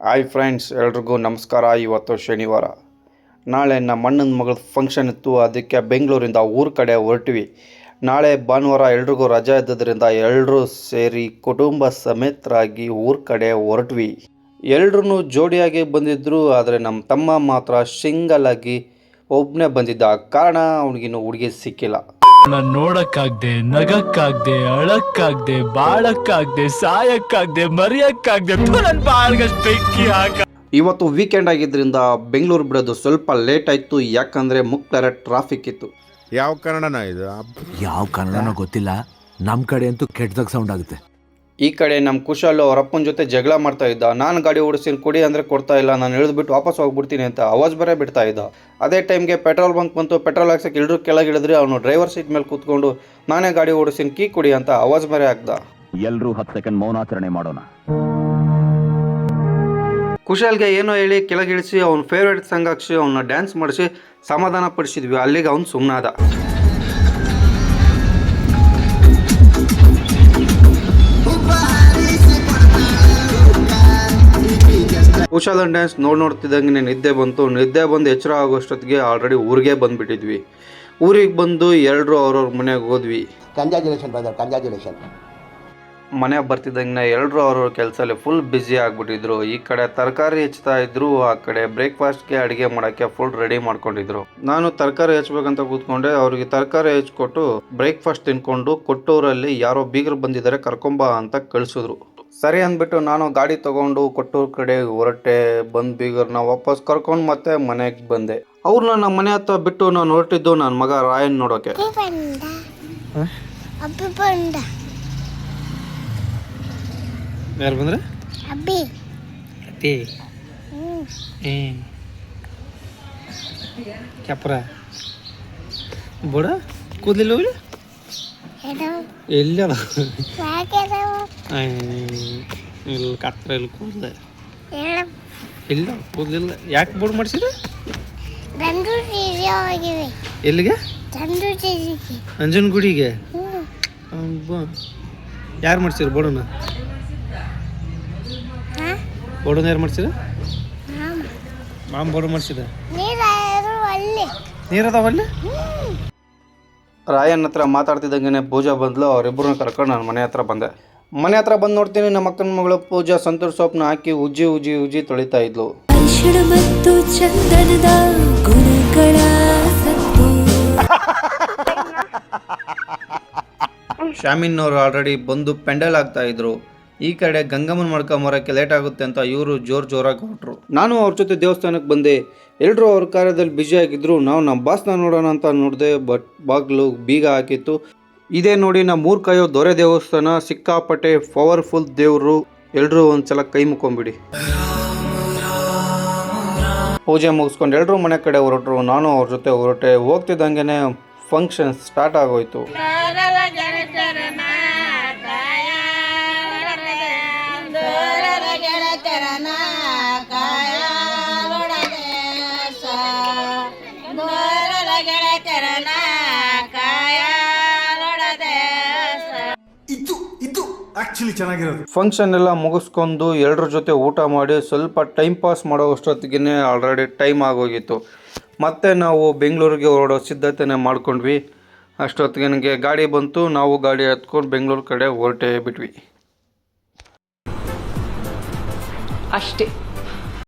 Hi friends, ಎಲ್ರಿಗೂ ನಮಸ್ಕಾರ. ಇವತ್ತು ಶನಿವಾರ. ನಾಳೆ ನಮ್ಮ ಅಣ್ಣನ ಮಗಳ ಫಂಕ್ಷನ್ ಇತ್ತು, ಅದಕ್ಕೆ ಬೆಂಗಳೂರಿಂದ ಊರ ಕಡೆ ಹೊರಟ್ವಿ. ನಾಳೆ ಭಾನುವಾರ ಎಲ್ರಿಗೂ ರಜೆ ಇದ್ದದ್ರಿಂದ ಎಲ್ಲರೂ ಸೇರಿ ಕುಟುಂಬ ಸಮೇತರಾಗಿ ಊರ ಕಡೆ ಹೊರಟ್ವಿ. ಎಲ್ರೂ ಜೋಡಿಯಾಗಿ ಬಂದಿದ್ದರು, ಆದರೆ ನಮ್ಮ ತಮ್ಮ ಮಾತ್ರ ಸಿಂಗಲ್ ಆಗಿ ಒಬ್ಬನೇ ಬಂದಿದ್ದ ಕಾರಣ ಅವನಿಗಿನ್ನು ಹುಡುಗಿ ಸಿಕ್ಕಿಲ್ಲ. ನಾನು ನೋಡಕ್ಕಾಗ್ದೆ, ನಗಕ್ಕಾಗ್ದೆ, ಅಳಕ್ಕಾಗ್ದೆ, ಬಾಳಕ್ಕಾಗ್ದೆ, ಸಾಯಕ್ಕಾಗ್ದೆ, ಮರಿಯಕ್ಕಾಗ್ದೆ. ನನ್ನ ಬಾಳ್ಗಷ್ಟು ಬೆಂಕಿ ಹಾಕ. ಇವತ್ತು ವೀಕೆಂಡ್ ಆಗಿದ್ದರಿಂದ ಬೆಂಗಳೂರು ಬಿಡೋದು ಸ್ವಲ್ಪ ಲೇಟ್ ಆಯಿತು, ಯಾಕಂದರೆ ಮುಕ್ತಾರ ಟ್ರಾಫಿಕ್ ಇತ್ತು. ಯಾವ ಕನ್ನಡನ ಇದು? ಯಾವ ಕನ್ನಡನೋ ಗೊತ್ತಿಲ್ಲ, ನಮ್ಮ ಕಡೆ ಅಂತೂ ಕೆಟ್ಟದಾಗ ಸೌಂಡ್ ಆಗುತ್ತೆ. ಈ ಕಡೆ ನಮ್ಮ ಕುಶಾಲು ಅವ್ರ ಅಪ್ಪನ ಜೊತೆ ಜಗಳ ಮಾಡ್ತಾ ಇದ್ದ. ನಾನು ಗಾಡಿ ಓಡಿಸ್ತೀನಿ, ಕೊಡಿ ಅಂದರೆ ಕೊಡ್ತಾ ಇಲ್ಲ, ನಾನು ಇಳಿದ್ಬಿಟ್ಟು ವಾಪಸ್ ಹೋಗ್ಬಿಡ್ತೀನಿ ಅಂತ ಆವಾಜ್ ಬರೇ ಬಿಡ್ತಾ ಇದ್ದ. ಅದೇ ಟೈಮ್ಗೆ ಪೆಟ್ರೋಲ್ ಬಂಕ್ ಬಂತು. ಪೆಟ್ರೋಲ್ ಹಾಕ್ಸಕ್ಕೆ ಎಲ್ಲರೂ ಕೆಳಗಿಳಿದ್ರೆ ಅವನು ಡ್ರೈವರ್ ಸೀಟ್ ಮೇಲೆ ಕೂತ್ಕೊಂಡು ನಾನೇ ಗಾಡಿ ಓಡಿಸ್ತೀನಿ, ಕೀ ಕೊಡಿ ಅಂತ ಆವಾಜ್ ಬರೇ ಹಾಕ್ದ. ಎಲ್ಲರೂ 10 ಸೆಕೆಂಡ್ ಮೌನಾಚರಣೆ ಮಾಡೋಣ. ಕುಶಾಲ್ಗೆ ಏನೋ ಹೇಳಿ ಕೆಳಗಿಳಿಸಿ ಅವ್ನ ಫೇವ್ರೇಟ್ ಸಾಂಗ್ ಹಾಕ್ಸಿ ಅವನ್ನ ಡ್ಯಾನ್ಸ್ ಮಾಡಿಸಿ ಸಮಾಧಾನ ಪಡಿಸಿದ್ವಿ. ಅಲ್ಲಿಗೆ ಅವ್ನು ಸುಮ್ಮನಾದ. ಕುಶಾಲನ್ ಡ್ಯಾನ್ಸ್ ನೋಡ್ತಿದ್ದಂಗೆ ನಿದ್ದೆ ಬಂತು. ನಿದ್ದೆ ಬಂದು ಎಚ್ಚರ ಆಗೋಷ್ಟೊತ್ತಿಗೆ ಆಲ್ರೆಡಿ ಊರಿಗೆ ಬಂದುಬಿಟ್ಟಿದ್ವಿ. ಊರಿಗೆ ಬಂದು ಎಲ್ಲರೂ ಅವ್ರವ್ರ ಮನೆಗೆ ಹೋದ್ವಿ. ಮನೆಗೆ ಬರ್ತಿದ್ದಂಗೆ ಎಲ್ಲರೂ ಅವ್ರವ್ರ ಕೆಲಸದಲ್ಲಿ ಫುಲ್ ಬ್ಯುಸಿ ಆಗಿಬಿಟ್ಟಿದ್ರು. ಈ ಕಡೆ ತರಕಾರಿ ಹೆಚ್ಚುತ್ತಾ ಇದ್ರು, ಆ ಕಡೆ ಬ್ರೇಕ್ಫಾಸ್ಟ್ಗೆ ಅಡುಗೆ ಮಾಡೋಕ್ಕೆ ಫುಲ್ ರೆಡಿ ಮಾಡ್ಕೊಂಡಿದ್ರು. ನಾನು ತರಕಾರಿ ಹೆಚ್ಚಬೇಕಂತ ಕೂತ್ಕೊಂಡೆ. ಅವ್ರಿಗೆ ತರಕಾರಿ ಹೆಚ್ಚಿಕೊಟ್ಟು ಬ್ರೇಕ್ಫಾಸ್ಟ್ ತಿನ್ಕೊಂಡು ಕೊಟ್ಟೂರಲ್ಲಿ ಯಾರೋ ಬೀಗರು ಬಂದಿದ್ದಾರೆ, ಕರ್ಕೊಂಬ ಅಂತ ಕಳಿಸಿದ್ರು. ಸರಿ ಅಂದ್ಬಿಟ್ಟು ನಾನು ಗಾಡಿ ತೊಗೊಂಡು ಕೊಟ್ಟೂರು ಕಡೆ ಹೊರಟೆ. ಬಂದು ಬೀಗರನ್ನ ವಾಪಸ್ ಕರ್ಕೊಂಡು ಮತ್ತೆ ಮನೆಗೆ ಬಂದೆ. ಅವ್ರನ್ನ ನಮ್ಮ ಮನೆ ಹತ್ರ ಬಿಟ್ಟು ನಾನು ಹೊರಟಿದ್ದು ನನ್ನ ಮಗ ರಾಯನ್ ನೋಡೋಕೆ. ಯಾರು ಬಂದ್ರೆ? ಕ್ಯಾಪ್ರ ಬೋಡ ಕೂದಲಿಲ್ಲ ಇಲ್ಲ ಇಲ್ಲಿ ಕತ್ರ ಇಲ್ಲಿ ಕೂದಲ ಇಲ್ಲ ಕೂದಲಿಲ್ಲ. ಯಾಕೆ ಬೋರ್ಡ್ ಮಾಡಿಸಿದ? ಎಲ್ಲಿಗೆ? ಅಂಜನಗುಡಿಗೆ. ಯಾರು ಮಾಡ್ಸಿದ್ರು ಬೋರ್ಡನ್ನ? ಬೋರ್ಡನ್ನ ಯಾರು ಮಾಡ್ಸಿದ? ಮಾಮ ಬೋರ್ಡ್ ಮಾಡಿಸಿದ. ನೀರದವಲ್ಲಿ ರಾಯನ್ ಹತ್ರ ಮಾತಾಡ್ತಿದ್ದಂಗೆ ಪೂಜಾ ಬಂದ್ಲು. ಅವರಿಬ್ಬರನ್ನ ಕರ್ಕೊಂಡು ನಾನು ಮನೆ ಹತ್ರ ಬಂದೆ. ಮನೆ ಹತ್ರ ಬಂದು ನೋಡ್ತೀನಿ, ನಮ್ಮ ಅಕ್ಕನ ಮಗಳು ಪೂಜಾ ಸಂತೂರ್ ಸೊಪ್ಪನ್ನ ಹಾಕಿ ಉಜ್ಜಿ ಉಜ್ಜಿ ಉಜ್ಜಿ ತೊಳಿತಾ ಇದ್ಲು. ಶಾಮಿನ್ನವ್ರು ಆಲ್ರೆಡಿ ಬಂದು ಪೆಂಡಲ್ ಆಗ್ತಾ ಇದ್ರು. ಈ ಕಡೆ ಗಂಗಮ್ಮನ ಮಾಡ್ಕೊಂಬರೋಕ್ಕೆ ಲೇಟ್ ಆಗುತ್ತೆ ಅಂತ ಇವರು ಜೋರಾಗಿ ಹೊರಟ್ರು. ನಾನು ಅವ್ರ ಜೊತೆ ದೇವಸ್ಥಾನಕ್ಕೆ ಬಂದೆ. ಎಲ್ಲರೂ ಅವ್ರ ಕಾರ್ಯದಲ್ಲಿ ಬ್ಯುಸಿ ಆಗಿದ್ರು. ನಾವು ನಮ್ಮ ಬಾಸ್ನ ನೋಡೋಣ ಅಂತ ನೋಡಿದೆ, ಬಟ್ ಬಾಗಿಲು ಬೀಗ ಹಾಕಿತ್ತು. ಇದೇ ನೋಡಿ ನಮ್ಮ ಮೂರು ಕಾಯೋ ದೊರೆ ದೇವಸ್ಥಾನ. ಸಿಕ್ಕಾಪಟ್ಟೆ ಪವರ್ಫುಲ್ ದೇವರು. ಎಲ್ಲರೂ ಒಂದ್ಸಲ ಕೈ ಮುಕ್ಕೊಂಬಿಡಿ. ಪೂಜೆ ಮುಗಿಸ್ಕೊಂಡು ಎಲ್ಲರೂ ಮನೆ ಕಡೆ ಹೊರಟ್ರು. ನಾನು ಅವ್ರ ಜೊತೆ ಹೊರಟೆ. ಹೋಗ್ತಿದ್ದಂಗೆ ಫಂಕ್ಷನ್ ಸ್ಟಾರ್ಟ್ ಆಗೋಯ್ತು. ಫಂಕ್ಷನ್ ಎಲ್ಲ ಮುಗಿಸ್ಕೊಂಡು ಎಲ್ಲರ ಜೊತೆ ಊಟ ಮಾಡಿ ಸ್ವಲ್ಪ ಟೈಮ್ ಪಾಸ್ ಮಾಡೋ ಅಷ್ಟೊತ್ತಿಗೆ ಆಲ್ರೆಡಿ ಟೈಮ್ ಆಗೋಗಿತ್ತು. ಮತ್ತೆ ನಾವು ಬೆಂಗಳೂರಿಗೆ ಹೊರಡೋ ಸಿದ್ಧತೆನೇ ಮಾಡ್ಕೊಂಡ್ವಿ. ಅಷ್ಟೊತ್ತಿಗೆ ನನಗೆ ಗಾಡಿ ಬಂತು. ನಾವು ಗಾಡಿ ಹತ್ಕೊಂಡು ಬೆಂಗಳೂರು ಕಡೆ ಹೊರಟೇ ಬಿಟ್ವಿ. ಅಷ್ಟೇ.